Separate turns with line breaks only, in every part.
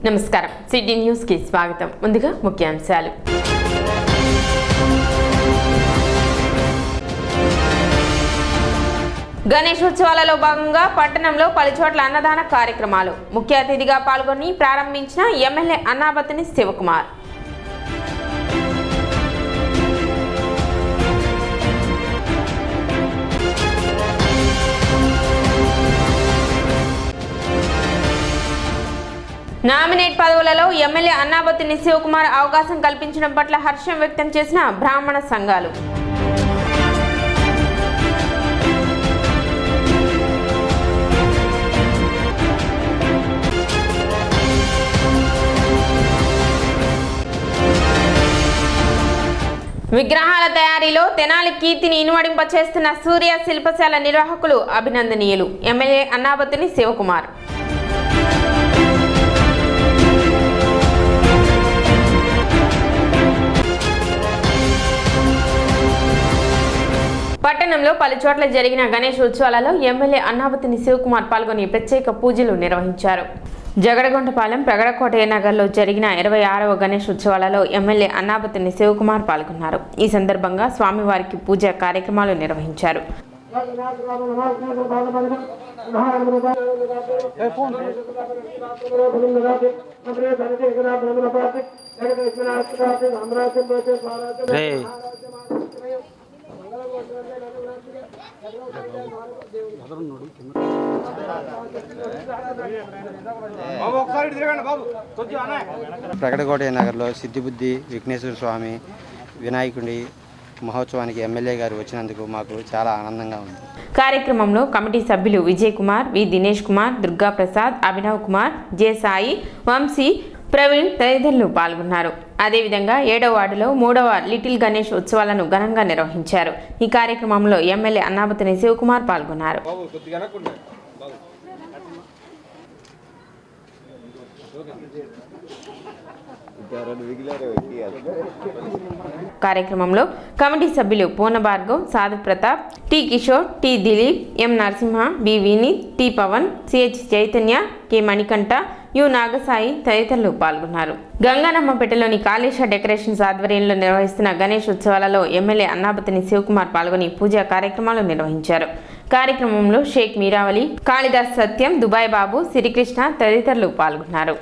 నమస్కారం city news కి స్వాగతం. ముందుగా ముఖ్యాంశాలు. గణేశోత్సవాలలో భాగంగా పట్టణంలో పలుచోట్ల అన్నదాన కార్యక్రమాలు. ముఖ్య అతిథిగా పాల్గొని ప్రారంభించిన ఎమ్మెల్యే అన్నాబత్తుని శివకుమార్. నామినేట్ పదవులలో ఎమ్మెల్యే అన్నాబత్తుని శివకుమార్ అవకాశం కల్పించడం పట్ల హర్షం వ్యక్తం చేసిన బ్రాహ్మణ సంఘాలు. విగ్రహాల తయారీలో తెనాలి కీర్తిని ఇనుమడింప చేస్తున్న సూర్య శిల్పశాల నిర్వాహకులు అభినందనీయులు. ఎమ్మెల్యే అన్నాబత్తుని శివకుమార్. పట్టణంలో పలుచోట్ల జరిగిన గణేష్ ఉత్సవాలలో ఎమ్మెల్యే అన్నాబత్తుని శివకుమార్ పాల్గొని ప్రత్యేక పూజలు నిర్వహించారు. జగడగొండపాలెం ప్రగడకోటయ్య నగర్లో జరిగిన 26వ గణేష్ ఉత్సవాలలో ఎమ్మెల్యే అన్నాబత్తుని శివకుమార్ పాల్గొన్నారు. ఈ సందర్భంగా స్వామివారికి పూజా కార్యక్రమాలు నిర్వహించారు.
ప్రగడకోటయ్య నగర్లో సిద్ధిబుద్ధి విఘ్నేశ్వర స్వామి వినాయకుడి మహోత్సవానికి ఎమ్మెల్యే గారు వచ్చినందుకు మాకు చాలా ఆనందంగా ఉంది.
కార్యక్రమంలో కమిటీ సభ్యులు విజయ్ కుమార్, వి దినేష్ కుమార్, దుర్గా ప్రసాద్, అభినవ్ కుమార్, జె సాయి, వంశీ, ప్రవీణ్ తదితరులు పాల్గొన్నారు. అదేవిధంగా 7వ వార్డులో 3వ లిటిల్ గణేష్ ఉత్సవాలను ఘనంగా నిర్వహించారు. ఈ కార్యక్రమంలో ఎమ్మెల్యే అన్నాబత్తుని శివకుమార్ పాల్గొన్నారు. కార్యక్రమంలో కమిటీ సభ్యులు Poona Bhargav, Sadhu Pratap, T Kishore, T Dileep, M Narasimha, B Vineeth, T Pavan, CH Chaitanya, K Manikanta, U Nagasai తదితరులు పాల్గొన్నారు. గంగానమ్మపేటలోని కాళేశ డెకరేషన్స్ ఆధ్వర్యంలో నిర్వహిస్తున్న గణేష్ ఉత్సవాలలో ఎమ్మెల్యే అన్నాబత్తుని శివకుమార్ పాల్గొని పూజా కార్యక్రమాలు నిర్వహించారు. కార్యక్రమంలో షేక్ మీరావలి, కాళిదాస్ సత్యం, దుబాయ్ బాబు, శ్రీకృష్ణ తదితరులు పాల్గొన్నారు.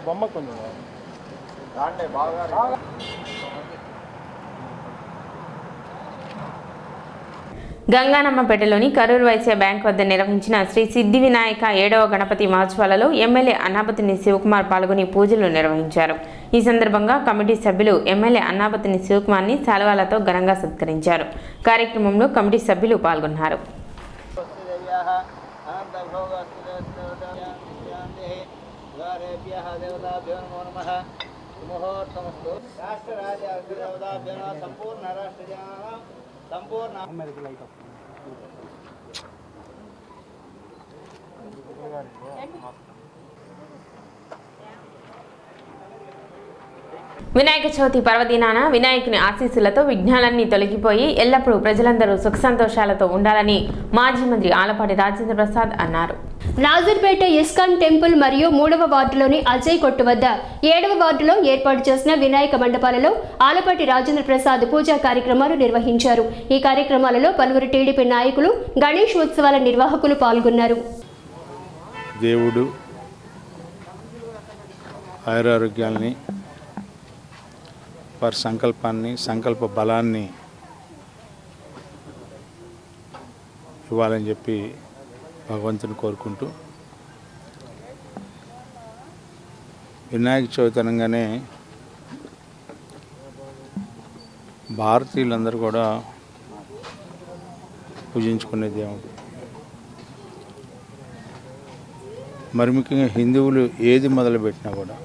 బొమ్మ కొంచెం దాంట్లో బాగా
గంగానమ్మపేటలోని కరూర్ వైశ్య బ్యాంక్ వద్ద నిర్వహించిన శ్రీ సిద్ధి వినాయక 7వ గణపతి మహోత్సవాలలో ఎమ్మెల్యే అన్నాబత్తుని శివకుమార్ పాల్గొని పూజలు నిర్వహించారు. ఈ సందర్భంగా కమిటీ సభ్యులు ఎమ్మెల్యే అన్నాబత్తుని శివకుమార్ని శాలువాలతో ఘనంగా సత్కరించారు. కార్యక్రమంలో కమిటీ సభ్యులు పాల్గొన్నారు. వినాయక చవితి పర్వదినాన వినాయకుని ఆశీస్సులతో విఘ్నాలన్నీ తొలగిపోయి ఎల్లప్పుడూ ప్రజలందరూ సుఖ సంతోషాలతో ఉండాలని మాజీ మంత్రి ఆలపాటి రాజేంద్ర ప్రసాద్ అన్నారు.
నాజర్పేట ఇస్కాన్ టెంపుల్ మరియు 3వ వార్డులోని అజయ్ కొట్టు వద్ద 7వ వార్డులో ఏర్పాటు చేసిన వినాయక మండపాలలో ఆలపాటి రాజేంద్ర ప్రసాద్ పూజా కార్యక్రమాలు నిర్వహించారు. ఈ కార్యక్రమాలలో పలువురు టీడీపీ నాయకులు, గణేష్ ఉత్సవాల నిర్వాహకులు పాల్గొన్నారు.
దేవుడు ఆయురారోగ్యాలని, వారి సంకల్పాన్ని, సంకల్ప బలాన్ని ఇవ్వాలని చెప్పి భగవంతుని కోరుకుంటూ, వినాయక చవితి అనగానే భారతీయులందరూ కూడా పూజించుకునే దేవుడు. మరి ముఖ్యంగా హిందువులు ఏది మొదలుపెట్టినా కూడా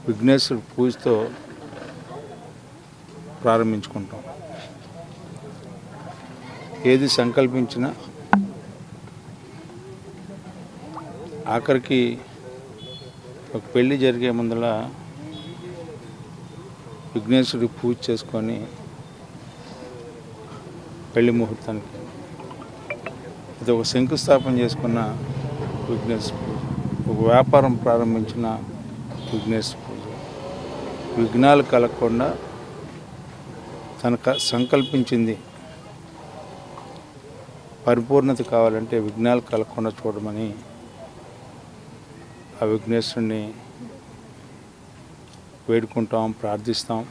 విఘ్నేశ్వరుడు పూజతో ప్రారంభించుకుంటాం. ఏది సంకల్పించినా ఆఖరికి ఒక పెళ్ళి జరిగే ముందర విఘ్నేశ్వరుడికి పూజ చేసుకొని పెళ్లి ముహూర్తానికి ఇది ఒక శంకుస్థాపన చేసుకున్న విఘ్నేశ్వర పూజ, ఒక వ్యాపారం ప్రారంభించిన విఘ్నేశ్వర పూజ. విఘ్నాలు కలగకుండా తనకు సంకల్పించింది పరిపూర్ణత కావాలంటే విఘ్నాలు కలగకుండా చూడమని ఆ విఘ్నేశ్వరుని వేడుకుంటాం, ప్రార్థిస్తాం.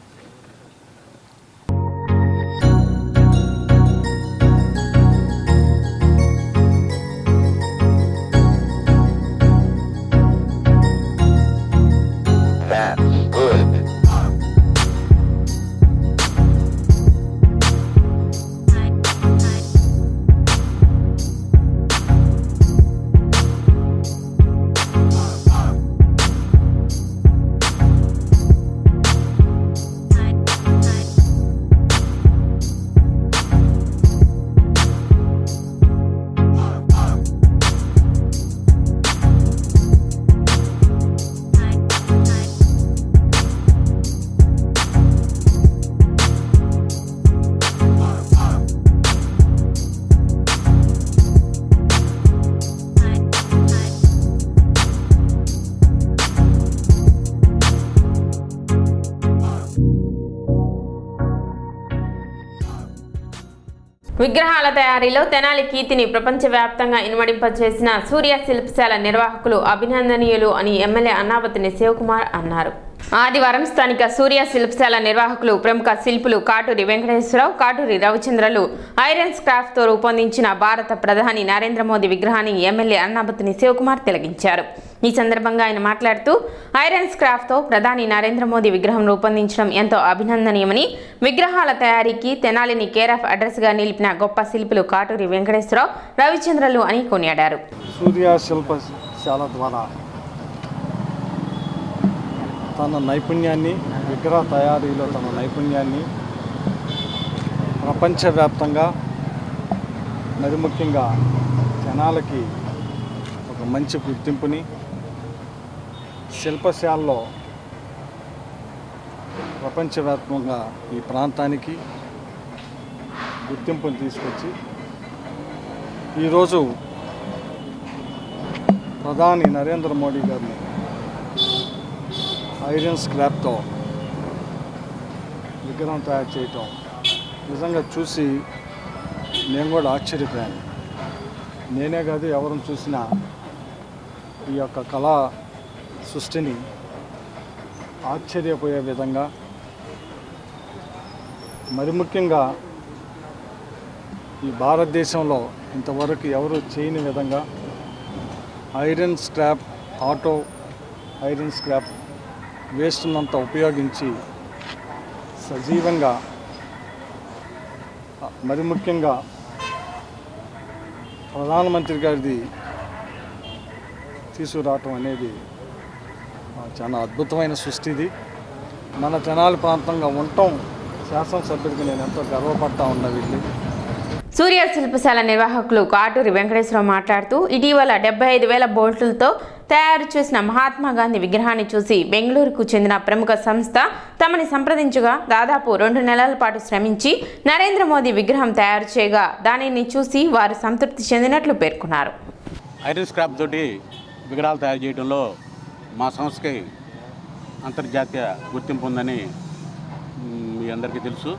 విగ్రహాల తయారీలో తెనాలి కీర్తిని ప్రపంచవ్యాప్తంగా ఇనుమడింపచేసిన సూర్య శిల్పశాల నిర్వాహకులు అభినందనీయులు అని ఎమ్మెల్యే అన్నాబతిని శివకుమార్ అన్నారు. ఆదివారం స్థానిక సూర్య శిల్పశాల నిర్వాహకులు ప్రముఖ శిల్పులు కాటూరి వెంకటేశ్వరరావు, కాటూరి రవిచంద్రలు ఐరన్ స్క్రాప్తో రూపొందించిన భారత ప్రధాని నరేంద్ర మోదీ విగ్రహాన్ని ఎమ్మెల్యే అన్నాబతిని శివకుమార్ తిలకించారు. ఈ సందర్భంగా ఆయన మాట్లాడుతూ ఐరన్ స్క్రాప్తో ప్రధాని నరేంద్ర మోదీ విగ్రహం రూపొందించడం ఎంతో అభినందనీయమని, విగ్రహాల తయారీకి తెనాలిని కేర్ ఆఫ్ అడ్రస్గా నిలిపిన గొప్ప శిల్పులు కాటూరి వెంకటేశ్వరరావు, రవిచంద్రలు అని కొనియాడారు.
సూర్య శిల్పశాల ద్వారా తన నైపుణ్యాన్ని, విగ్రహ తయారీలో తన నైపుణ్యాన్ని ప్రపంచవ్యాప్తంగా, మరి ముఖ్యంగా జనాలకి ఒక మంచి గుర్తింపుని, శిల్పశాలలో ప్రపంచవ్యాప్తంగా ఈ ప్రాంతానికి గుర్తింపుని తీసుకొచ్చి ఈరోజు ప్రధాని నరేంద్ర మోడీ గారిని ఐరన్ స్క్రాప్తో విగ్రహం తయారు చేయటం నిజంగా చూసి నేను కూడా ఆశ్చర్యపోయాను. నేనే కాదు, ఎవరిని చూసినా ఈ యొక్క కళా సృష్టిని ఆశ్చర్యపోయే విధంగా, మరి ముఖ్యంగా ఈ భారతదేశంలో ఇంతవరకు ఎవరు చేయని విధంగా iron scrap, auto iron scrap వేస్ట్నంతా ఉపయోగించి సజీవంగా, మరి ముఖ్యంగా ప్రధానమంత్రి గారిది తీసుకురావటం అనేది చాలా అద్భుతమైన సృష్టి. ఇది మన తెనాలి ప్రాంతంగా ఉండటం శాసనసభ్యుడికి నేను ఎంతో గర్వపడతా ఉన్నా. వీళ్ళు
సూర్య శిల్పశాల నిర్వాహకులు కాటూరి వెంకటేశ్వరరావు మాట్లాడుతూ ఇటీవల 75,000 బోల్టులతో తయారు చేసిన మహాత్మా గాంధీ విగ్రహాన్ని చూసి బెంగళూరుకు చెందిన ప్రముఖ సంస్థ తమని సంప్రదించగా దాదాపు 2 నెలల పాటు శ్రమించి నరేంద్ర మోదీ విగ్రహం తయారు చేయగా దానిని చూసి వారు సంతృప్తి చెందినట్లు పేర్కొన్నారు.
ఐరన్ స్క్రాప్ తోటి విగ్రహాలు తయారు చేయడంలో మా సంస్థకి అంతర్జాతీయ గుర్తింపు ఉందని మీ అందరికీ తెలుసు.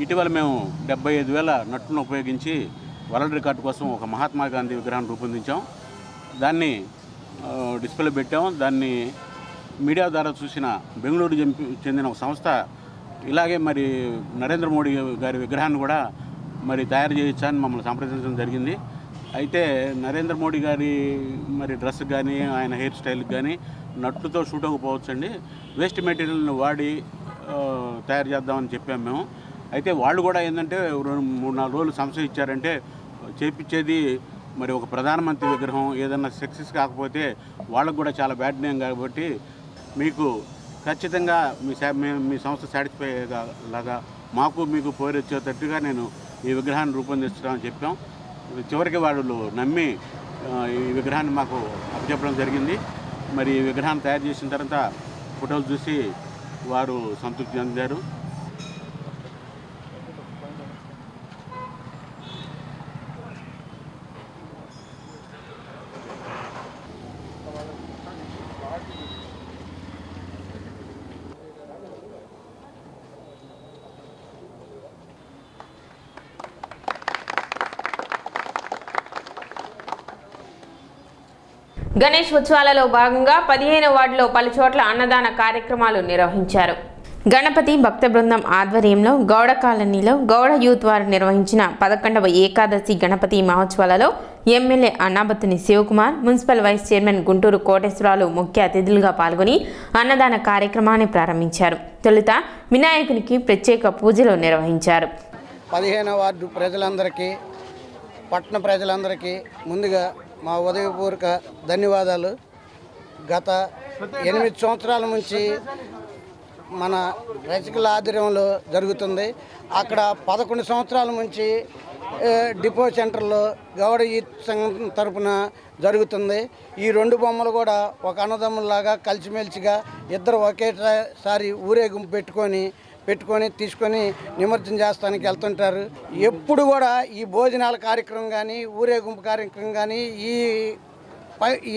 ఇటీవల మేము 75,000 నట్టును ఉపయోగించి వరల్డ్ రికార్డు కోసం ఒక మహాత్మా గాంధీ విగ్రహాన్ని రూపొందించాం. దాన్ని డిస్ప్లే పెట్టాం. దాన్ని మీడియా ద్వారా చూసిన బెంగళూరు చెందిన ఒక సంస్థ ఇలాగే మరి నరేంద్ర మోడీ గారి విగ్రహాన్ని కూడా మరి తయారు చేయొచ్చా అని మమ్మల్ని సంప్రదించడం జరిగింది. అయితే నరేంద్ర మోడీ గారి మరి డ్రెస్ కానీ ఆయన హెయిర్ స్టైల్కి కానీ నట్టుతో షూట్ అవ్వకపోవచ్చండి. వేస్ట్ మెటీరియల్ని వాడి తయారు చేద్దామని చెప్పాము మేము. అయితే వాళ్ళు కూడా ఏంటంటే 3-4 రోజులు సంశయం ఇచ్చారంటే చేపించేది మరి ఒక ప్రధానమంత్రి విగ్రహం ఏదన్నా సక్సెస్ కాకపోతే వాళ్ళకు కూడా చాలా బ్యాడ్ నేమ్ కాబట్టి మీకు ఖచ్చితంగా మీ సంస్థ సాటిస్ఫై లాగా మాకు మీకు పోయి వచ్చేటట్టుగా నేను ఈ విగ్రహాన్ని రూపొందిస్తామని చెప్పాం. చివరికి వాళ్ళు నమ్మి ఈ విగ్రహాన్ని మాకు అప్పచెప్పడం జరిగింది. మరి ఈ విగ్రహాన్ని తయారు చేసిన తర్వాత ఫోటోలు చూసి వారు సంతృప్తి చెందారు.
గణేష్ ఉత్సవాలలో భాగంగా 15వ వార్డులో పలు చోట్ల అన్నదాన కార్యక్రమాలు నిర్వహించారు. గణపతి భక్త బృందం ఆధ్వర్యంలో గౌడ కాలనీలో గౌడ యూత్ వారు నిర్వహించిన 11వ ఏకాదశి గణపతి మహోత్సవాలలో MLA Annabathuni Sivakumar, municipal vice chairman Guntur Koteswararao ముఖ్య అతిథులుగా పాల్గొని అన్నదాన కార్యక్రమాన్ని ప్రారంభించారు. తొలుత వినాయకునికి ప్రత్యేక పూజలు నిర్వహించారు.
15వ వార్డు ప్రజలందరికీ, పట్టణ ప్రజలందరికీ ముందుగా మా ఉదయపూర్వక ధన్యవాదాలు. గత 8 సంవత్సరాల నుంచి మన రసికల ఆధ్వర్యంలో జరుగుతుంది. అక్కడ 11 సంవత్సరాల నుంచి డిపో సెంటర్లో గౌడ యూత్ సంఘం తరఫున జరుగుతుంది. ఈ 2 బొమ్మలు కూడా ఒక అన్నదమ్ములాగా కలిసిమెలిసిగా ఇద్దరు ఒకేసారి ఊరేగింపు పెట్టుకొని తీసుకొని నిమజ్జనం చేస్తానికి వెళ్తుంటారు. ఎప్పుడు కూడా ఈ భోజనాల కార్యక్రమం కానీ, ఊరేగింపు కార్యక్రమం కానీ,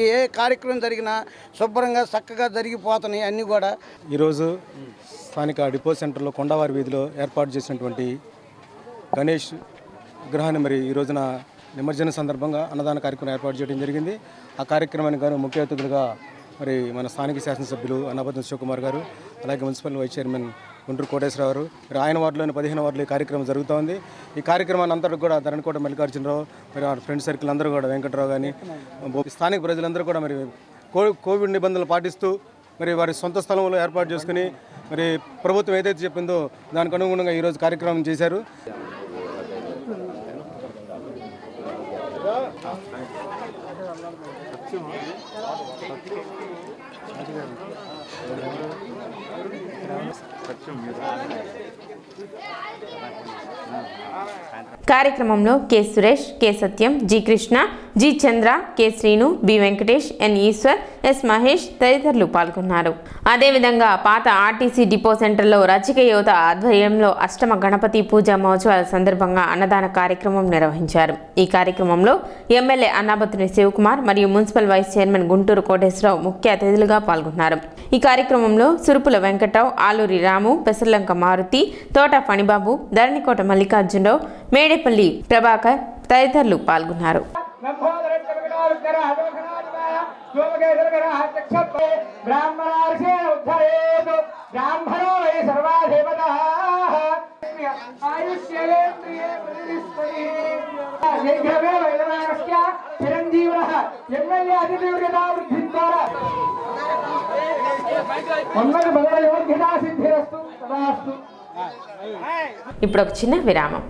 ఏ కార్యక్రమం జరిగినా శుభ్రంగా చక్కగా జరిగిపోతున్నాయి అన్నీ కూడా.
ఈరోజు స్థానిక డిపో సెంటర్లో కొండవారి వీధిలో ఏర్పాటు చేసినటువంటి గణేష్ విగ్రహాన్ని మరి ఈ రోజున నిమజ్జన సందర్భంగా అన్నదాన కార్యక్రమం ఏర్పాటు చేయడం జరిగింది. ఆ కార్యక్రమానికి గాను ముఖ్య అతిథులుగా మరి మన స్థానిక శాసనసభ్యులు అన్నాబత్తుని శివకుమార్ గారు, అలాగే municipal vice chairman Guntur Koteswararao గారు, మరి ఆయన వార్డులోని 15వ వార్డులో ఈ కార్యక్రమం జరుగుతూ ఉంది. ఈ కార్యక్రమాన్ని అందరూ కూడా ధరణికోట మల్లికార్జునరావు, మరి వాళ్ళ ఫ్రెండ్ సర్కిల్ అందరూ కూడా, వెంకటరావు కానీ స్థానిక ప్రజలందరూ కూడా మరి కోవిడ్ నిబంధనలు పాటిస్తూ మరి వారి సొంత స్థలంలో ఏర్పాటు చేసుకుని మరి ప్రభుత్వం ఏదైతే చెప్పిందో దానికి అనుగుణంగా ఈరోజు కార్యక్రమం చేశారు.
కార్యక్రమంలో కె సురేష్, కె సత్యం, జి కృష్ణ, జి చంద్ర, కె శ్రీను, బి వెంకటేష్, ఎన్ ఈశ్వర్, ఎస్ మహేష్ తదితరులు పాల్గొన్నారు. అదేవిధంగా పాత ఆర్టీసీ డిపో సెంటర్లో రచిక యువత ఆధ్వర్యంలో అష్టమ గణపతి పూజా మహోత్సవాల సందర్భంగా అన్నదాన కార్యక్రమం నిర్వహించారు. ఈ కార్యక్రమంలో ఎమ్మెల్యే అన్నాబత్తుని శివకుమార్ మరియు municipal vice chairman Guntur Koteswararao ముఖ్య అతిథులుగా పాల్గొన్నారు. ఈ కార్యక్రమంలో సురుపుల వెంకటరావు, ఆలూరి రాము, పెసర్లంక మారుతి, తోట ఫణిబాబు, ధరణికోట మల్లికార్జునరావు, మేడేపల్లి ప్రభాకర్ తదితరులు పాల్గొన్నారు. ఇప్పుడు ఒక చిన్న విరామం.